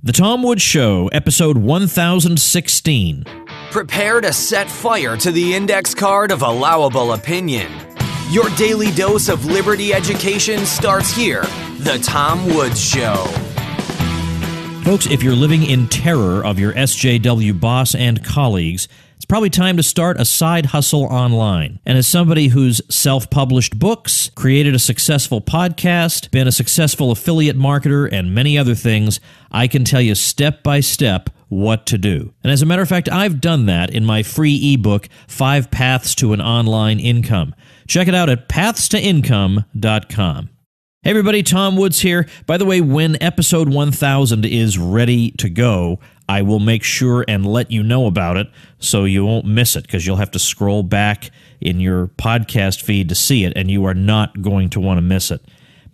The Tom Woods Show, episode 1016. Prepare to set fire to the index card of allowable opinion. Your daily dose of liberty education starts here. The Tom Woods Show. Folks, if you're living in terror of your SJW boss and colleagues, it's probably time to start a side hustle online. And as somebody who's self-published books, created a successful podcast, been a successful affiliate marketer, and many other things, I can tell you step by step what to do. And as a matter of fact, I've done that in my free ebook, 5 Paths to an Online Income. Check it out at pathstoincome.com. Hey everybody, Tom Woods here. By the way, when episode 1000 is ready to go, I will make sure and let you know about it so you won't miss it, because you'll have to scroll back in your podcast feed to see it, and you are not going to want to miss it.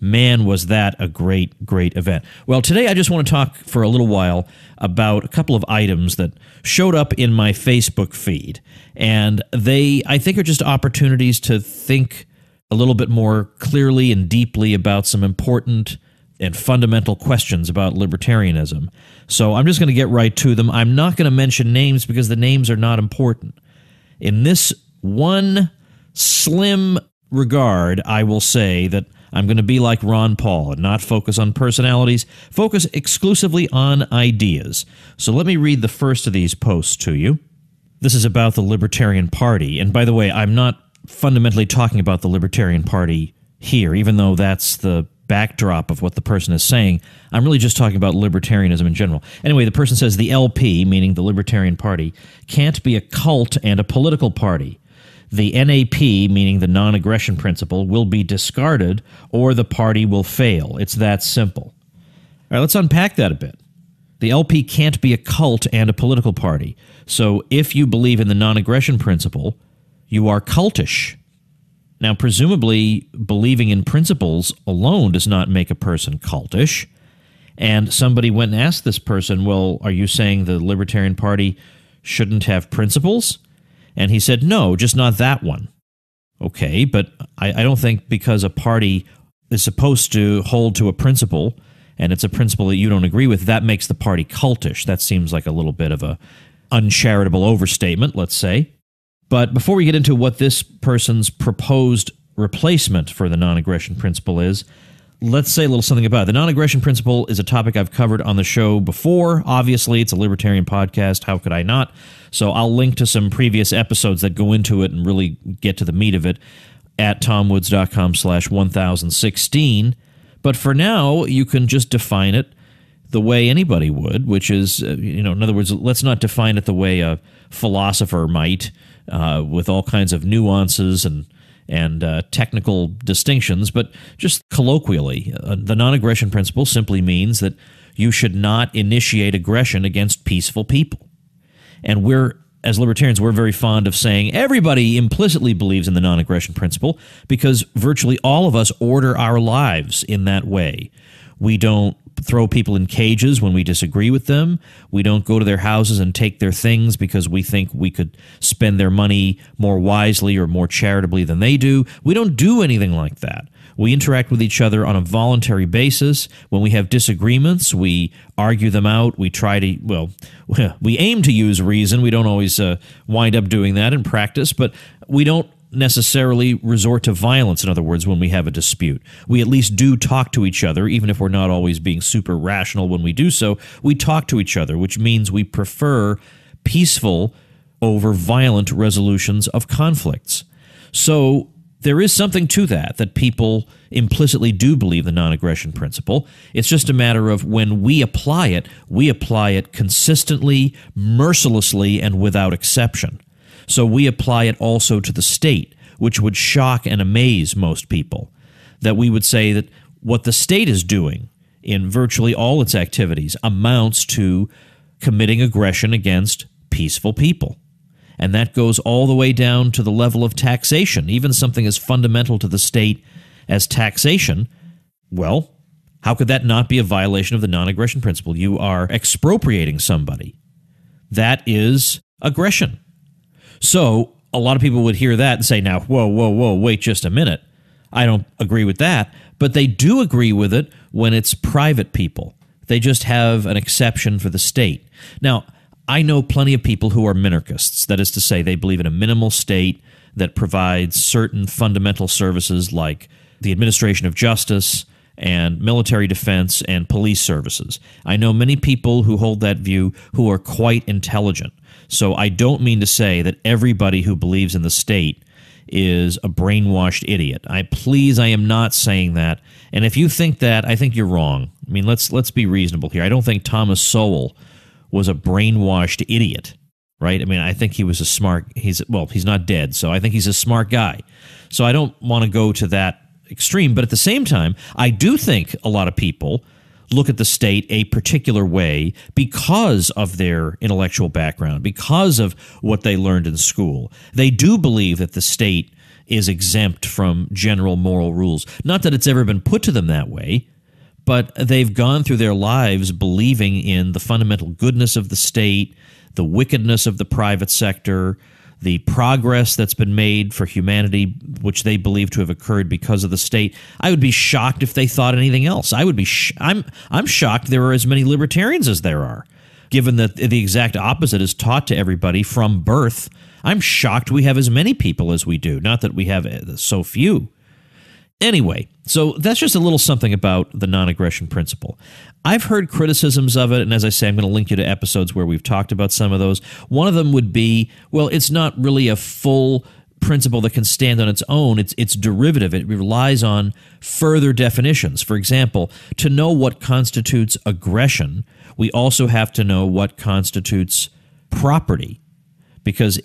Man, was that a great event. Well, today I just want to talk for a little while about a couple of items that showed up in my Facebook feed, and they, I think, are just opportunities to think a little bit more clearly and deeply about some important and fundamental questions about libertarianism. So I'm just going to get right to them. I'm not going to mention names because the names are not important. In this one slim regard, I will say that I'm going to be like Ron Paul and not focus on personalities, focus exclusively on ideas. So let me read the first of these posts to you. This is about the Libertarian Party. And by the way, I'm not fundamentally talking about the Libertarian Party here, even though that's the backdrop of what the person is saying. I'm really just talking about libertarianism in general. Anyway, the person says the LP, meaning the Libertarian Party, can't be a cult and a political party. The NAP, meaning the Nonaggression Principle, will be discarded or the party will fail. It's that simple. All right, let's unpack that a bit. The LP can't be a cult and a political party. So if you believe in the Nonaggression Principle, you are cultish. Now, presumably, believing in principles alone does not make a person cultish. And somebody went and asked this person, well, are you saying the Libertarian Party shouldn't have principles? And he said, no, just not that one. Okay, but I don't think because a party is supposed to hold to a principle, and it's a principle that you don't agree with, that makes the party cultish. That seems like a little bit of a uncharitable overstatement, let's say. But before we get into what this person's proposed replacement for the non-aggression principle is, let's say a little something about it. The non-aggression principle is a topic I've covered on the show before. Obviously, it's a libertarian podcast. How could I not? So I'll link to some previous episodes that go into it and really get to the meat of it at tomwoods.com/1016. But for now, you can just define it the way anybody would, which is, in other words, let's not define it the way a philosopher might, with all kinds of nuances and technical distinctions, but just colloquially, the non-aggression principle simply means that you should not initiate aggression against peaceful people. And as libertarians, we're very fond of saying everybody implicitly believes in the non-aggression principle because virtually all of us order our lives in that way. We don't throw people in cages when we disagree with them. We don't go to their houses and take their things because we think we could spend their money more wisely or more charitably than they do. We don't do anything like that. We interact with each other on a voluntary basis. When we have disagreements, we argue them out. We try to, we aim to use reason. We don't always wind up doing that in practice, but we don't necessarily resort to violence, in other words, when we have a dispute. We at least do talk to each other, even if we're not always being super rational when we do so. We talk to each other, which means we prefer peaceful over violent resolutions of conflicts. So there is something to that people implicitly do believe the non-aggression principle. It's just a matter of when we apply it consistently, mercilessly, and without exception. So we apply it also to the state, which would shock and amaze most people. That we would say that what the state is doing in virtually all its activities amounts to committing aggression against peaceful people. And that goes all the way down to the level of taxation. Even something as fundamental to the state as taxation, well, how could that not be a violation of the non-aggression principle? You are expropriating somebody. That is aggression. So a lot of people would hear that and say, now, whoa, wait just a minute. I don't agree with that. But they do agree with it when it's private people. They just have an exception for the state. Now, I know plenty of people who are minarchists. That is to say, they believe in a minimal state that provides certain fundamental services like the administration of justice and military defense and police services. I know many people who hold that view who are quite intelligent. So I don't mean to say that everybody who believes in the state is a brainwashed idiot. I am not saying that. And if you think that, I think you're wrong. I mean, let's be reasonable here. I don't think Thomas Sowell was a brainwashed idiot, right? I mean, I think he was a smart, he's not dead, so I think he's a smart guy. So I don't want to go to that extreme, but at the same time, I do think a lot of people look at the state a particular way because of their intellectual background, because of what they learned in school. They do believe that the state is exempt from general moral rules. Not that it's ever been put to them that way, but they've gone through their lives believing in the fundamental goodness of the state, the wickedness of the private sector, the progress that's been made for humanity, which they believe to have occurred because of the state. I would be shocked if they thought anything else. I would be. I'm shocked there are as many libertarians as there are, given that the exact opposite is taught to everybody from birth. I'm shocked we have as many people as we do. Not that we have so few. Anyway, so that's just a little something about the non-aggression principle. I've heard criticisms of it, and as I say, I'm going to link you to episodes where we've talked about some of those. One of them would be, well, it's not really a full principle that can stand on its own. It's derivative. It relies on further definitions. For example, to know what constitutes aggression, we also have to know what constitutes property. Because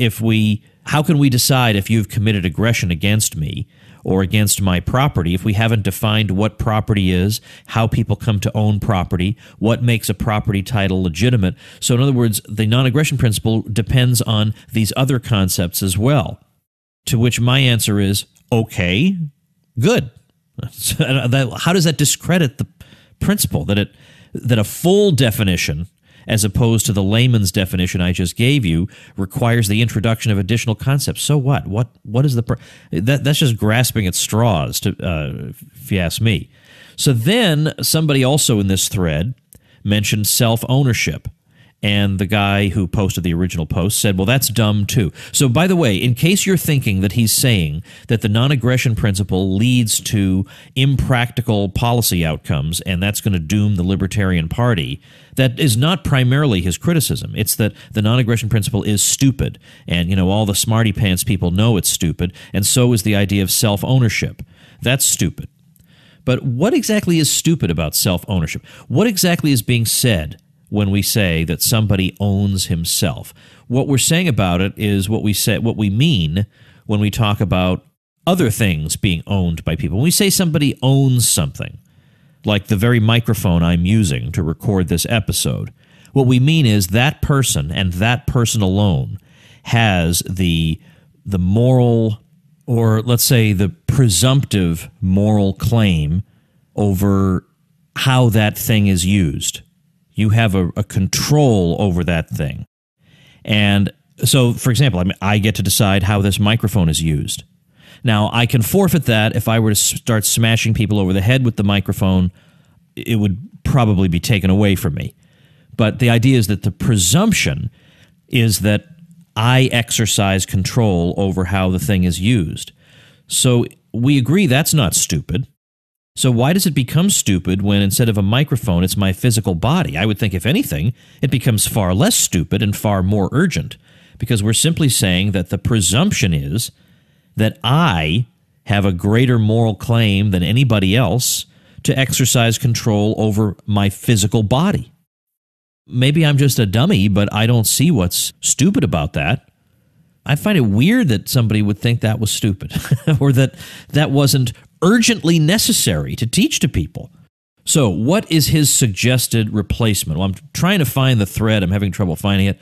how can we decide if you've committed aggression against me or against my property if we haven't defined what property is, how people come to own property, what makes a property title legitimate? So in other words, the non-aggression principle depends on these other concepts as well, to which my answer is, okay, good. How does that discredit the principle that a full definition, as opposed to the layman's definition I just gave you, requires the introduction of additional concepts? So what? What is that's just grasping at straws, if you ask me. So then somebody also in this thread mentioned self-ownership. And the guy who posted the original post said, well, that's dumb too. So by the way, in case you're thinking that he's saying that the non-aggression principle leads to impractical policy outcomes and that's going to doom the Libertarian Party, that is not primarily his criticism. It's that the non-aggression principle is stupid. And, all the smarty pants people know it's stupid. And so is the idea of self-ownership. That's stupid. But what exactly is stupid about self-ownership? What exactly is being said when we say that somebody owns himself? What we're saying about it is what we mean when we talk about other things being owned by people. When we say somebody owns something, like the very microphone I'm using to record this episode, what we mean is that person and that person alone has the moral, or let's say the presumptive moral claim over how that thing is used. You have a control over that thing. And so, for example, I get to decide how this microphone is used. Now, I can forfeit that if I were to start smashing people over the head with the microphone. It would probably be taken away from me. But the idea is that the presumption is that I exercise control over how the thing is used. So we agree that's not stupid. So why does it become stupid when instead of a microphone, it's my physical body? I would think, if anything, it becomes far less stupid and far more urgent, because we're simply saying that the presumption is that I have a greater moral claim than anybody else to exercise control over my physical body. Maybe I'm just a dummy, but I don't see what's stupid about that. I find it weird that somebody would think that was stupid or that wasn't urgently necessary to teach to people. So what is his suggested replacement? Well, I'm trying to find the thread. I'm having trouble finding it.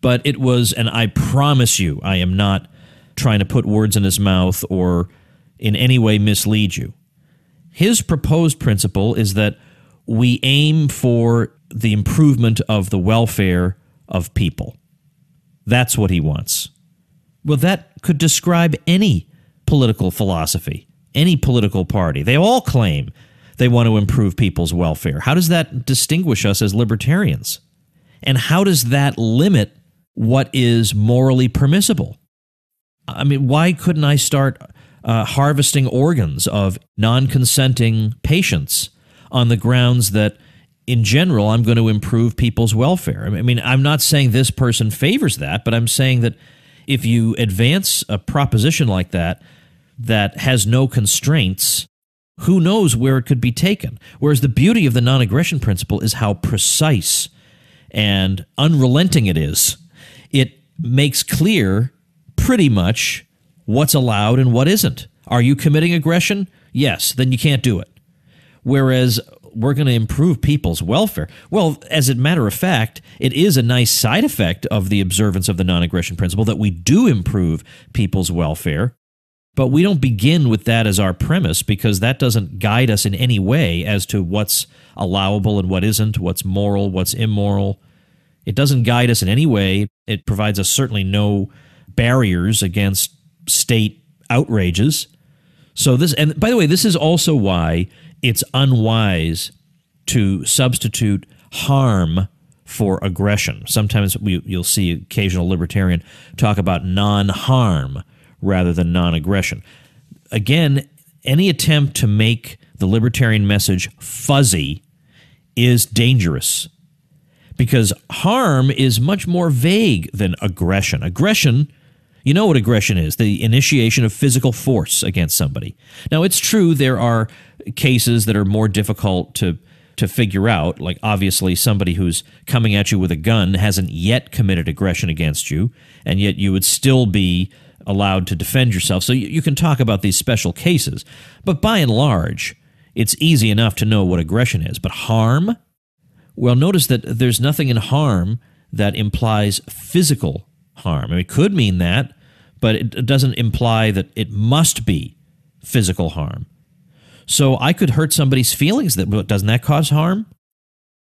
But it was, and I promise you, I am not trying to put words in his mouth or in any way mislead you. His proposed principle is that we aim for the improvement of the welfare of people. That's what he wants. Well, that could describe any political philosophy, any political party. They all claim they want to improve people's welfare. How does that distinguish us as libertarians? And how does that limit what is morally permissible? I mean, why couldn't I start harvesting organs of non-consenting patients on the grounds that, in general, I'm going to improve people's welfare? I mean, I'm not saying this person favors that, but I'm saying that if you advance a proposition like that that has no constraints, who knows where it could be taken? Whereas the beauty of the non-aggression principle is how precise and unrelenting it is. It makes clear pretty much what's allowed and what isn't. Are you committing aggression? Yes, then you can't do it. Whereas we're going to improve people's welfare. Well, as a matter of fact, it is a nice side effect of the observance of the non-aggression principle that we do improve people's welfare. But we don't begin with that as our premise, because that doesn't guide us in any way as to what's allowable and what isn't, what's moral, what's immoral. It doesn't guide us in any way. It provides us certainly no barriers against state outrages. So this, and by the way, this is also why it's unwise to substitute harm for aggression. Sometimes you'll see occasional libertarian talk about non-harm rather than non-aggression. Again, any attempt to make the libertarian message fuzzy is dangerous, because harm is much more vague than aggression. Aggression, you know what aggression is, the initiation of physical force against somebody. Now, it's true there are cases that are more difficult to figure out, like obviously somebody who's coming at you with a gun hasn't yet committed aggression against you, and yet you would still be allowed to defend yourself. So you can talk about these special cases. But by and large, it's easy enough to know what aggression is. But harm? Well, notice that there's nothing in harm that implies physical harm. I mean, it could mean that, but it doesn't imply that it must be physical harm. So I could hurt somebody's feelings. Doesn't that cause harm?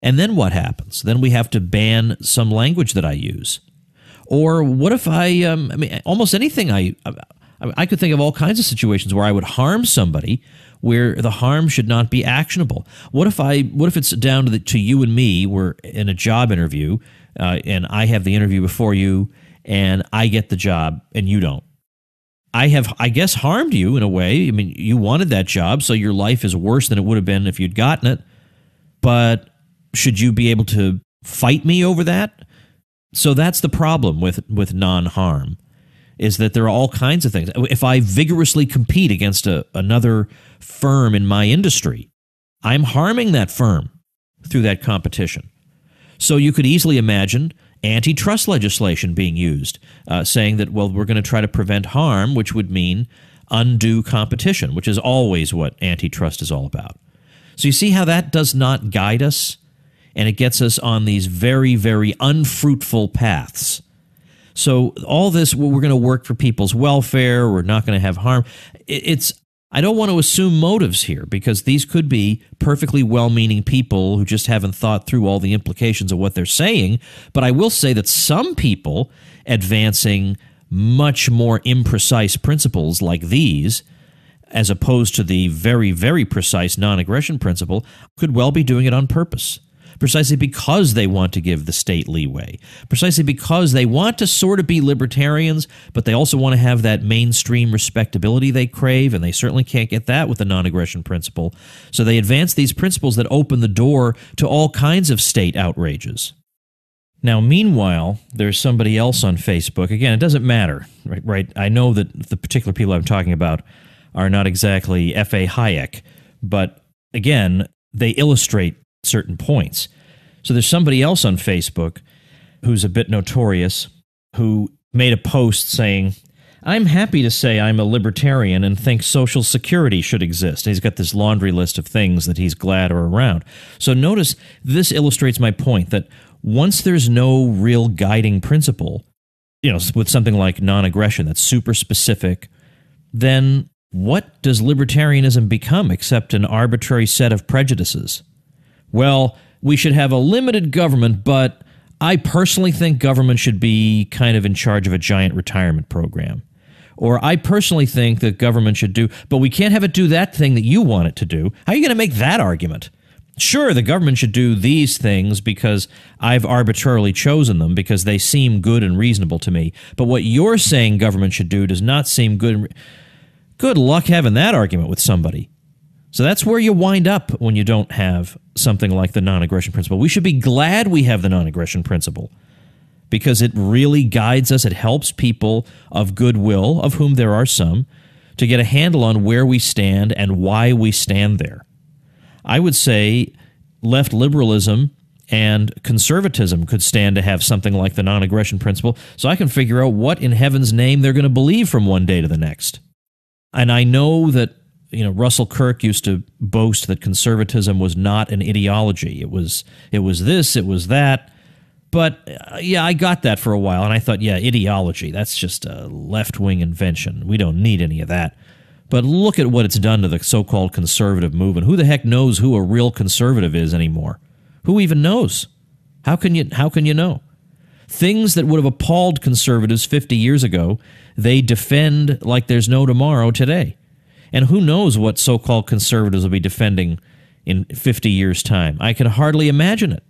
And then what happens? Then we have to ban some language that I use. Or what if I mean, almost anything I could think of all kinds of situations where I would harm somebody where the harm should not be actionable. What if it's down to you and me, we're in a job interview, and I have the interview before you, and I get the job and you don't? I have, I guess, harmed you in a way. I mean, you wanted that job, so your life is worse than it would have been if you'd gotten it. But should you be able to fight me over that? So that's the problem with non-harm, is that there are all kinds of things. If I vigorously compete against another firm in my industry, I'm harming that firm through that competition. So you could easily imagine antitrust legislation being used, saying that, well, we're going to try to prevent harm, which would mean undue competition, which is always what antitrust is all about. So you see how that does not guide us? And it gets us on these very, very unfruitful paths. So all this, we're going to work for people's welfare, we're not going to have harm. I don't want to assume motives here, because these could be perfectly well-meaning people who just haven't thought through all the implications of what they're saying. But I will say that some people advancing much more imprecise principles like these, as opposed to the very, very precise non-aggression principle, could well be doing it on purpose. Precisely because they want to give the state leeway, precisely because they want to sort of be libertarians, but they also want to have that mainstream respectability they crave, and they certainly can't get that with the non-aggression principle. So they advance these principles that open the door to all kinds of state outrages. Now, meanwhile, there's somebody else on Facebook. Again, it doesn't matter, right? I know that the particular people I'm talking about are not exactly F.A. Hayek, but again, they illustrate certain points. So there's somebody else on Facebook who's a bit notorious, who made a post saying, "I'm happy to say I'm a libertarian and think Social Security should exist." And he's got this laundry list of things that he's glad are around. So notice this illustrates my point that once there's no real guiding principle, with something like non-aggression that's super specific, then what does libertarianism become except an arbitrary set of prejudices? Well, we should have a limited government, but I personally think government should be kind of in charge of a giant retirement program. Or I personally think that government should do, but we can't have it do that thing that you want it to do. How are you going to make that argument? Sure, the government should do these things because I've arbitrarily chosen them because they seem good and reasonable to me. But what you're saying government should do does not seem good. Good luck having that argument with somebody. So that's where you wind up when you don't have something like the non-aggression principle. We should be glad we have the non-aggression principle because it really guides us. It helps people of goodwill, of whom there are some, to get a handle on where we stand and why we stand there. I would say left liberalism and conservatism could stand to have something like the non-aggression principle so I can figure out what in heaven's name they're going to believe from one day to the next. And I know that Russell Kirk used to boast that conservatism was not an ideology. It was this, it was that. But yeah, I got that for a while, and I thought, yeah, ideology, that's just a left-wing invention. We don't need any of that. But look at what it's done to the so-called conservative movement. Who the heck knows who a real conservative is anymore? Who even knows? How can you know? Things that would have appalled conservatives 50 years ago, they defend like there's no tomorrow today. And who knows what so-called conservatives will be defending in 50 years' time? I can hardly imagine it.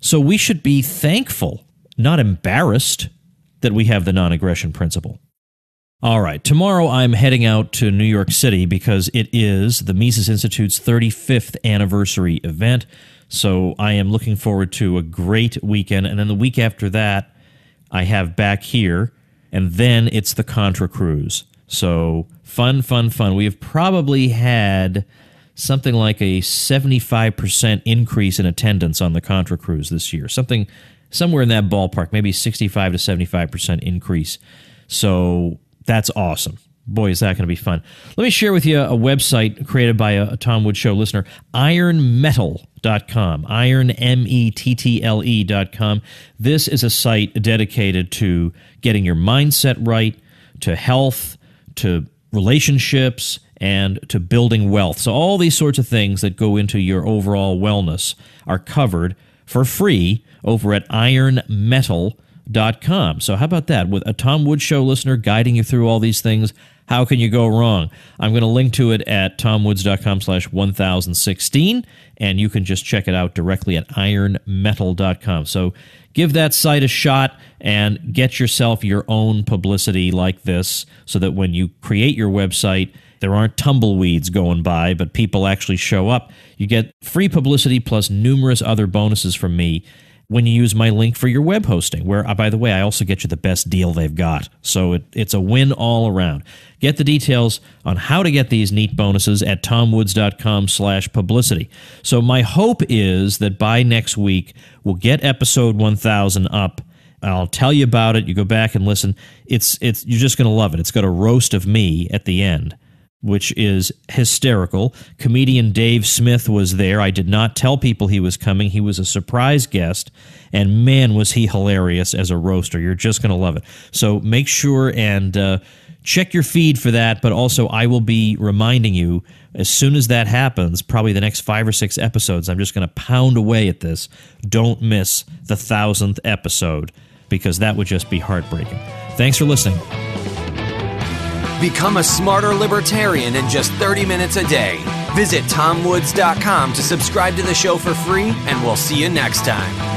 So we should be thankful, not embarrassed, that we have the non-aggression principle. All right, tomorrow I'm heading out to New York City because it is the Mises Institute's 35th anniversary event. So I am looking forward to a great weekend. And then the week after that, I have back here, and then it's the Contra Cruise. So fun, fun, fun. We have probably had something like a 75% increase in attendance on the Contra Cruise this year. Somewhere in that ballpark, maybe 65 to 75% increase. So that's awesome. Boy, is that going to be fun. Let me share with you a website created by a Tom Woods Show listener, ironmettle.com, ironmettle.com. This is a site dedicated to getting your mindset right, to health, to relationships, and to building wealth. So all these sorts of things that go into your overall wellness are covered for free over at ironmettle.com. So how about that? With a Tom Woods Show listener guiding you through all these things, how can you go wrong? I'm going to link to it at tomwoods.com/1016, and you can just check it out directly at ironmettle.com. So give that site a shot and get yourself your own publicity like this so that when you create your website, there aren't tumbleweeds going by, but people actually show up. You get free publicity plus numerous other bonuses from me when you use my link for your web hosting, where, by the way, I also get you the best deal they've got. So it's a win all around. Get the details on how to get these neat bonuses at tomwoods.com/publicity. So my hope is that by next week, we'll get episode 1000 up. I'll tell you about it. You go back and listen. You're just going to love it. It's got a roast of me at the end, which is hysterical. Comedian Dave Smith was there. I did not tell people he was coming. He was a surprise guest, and man, was he hilarious as a roaster. You're just going to love it. So make sure and check your feed for that, but also I will be reminding you as soon as that happens, probably the next 5 or 6 episodes, I'm just going to pound away at this. Don't miss the 1000th episode, because that would just be heartbreaking. Thanks for listening. Become a smarter libertarian in just 30 minutes a day. Visit tomwoods.com to subscribe to the show for free, and we'll see you next time.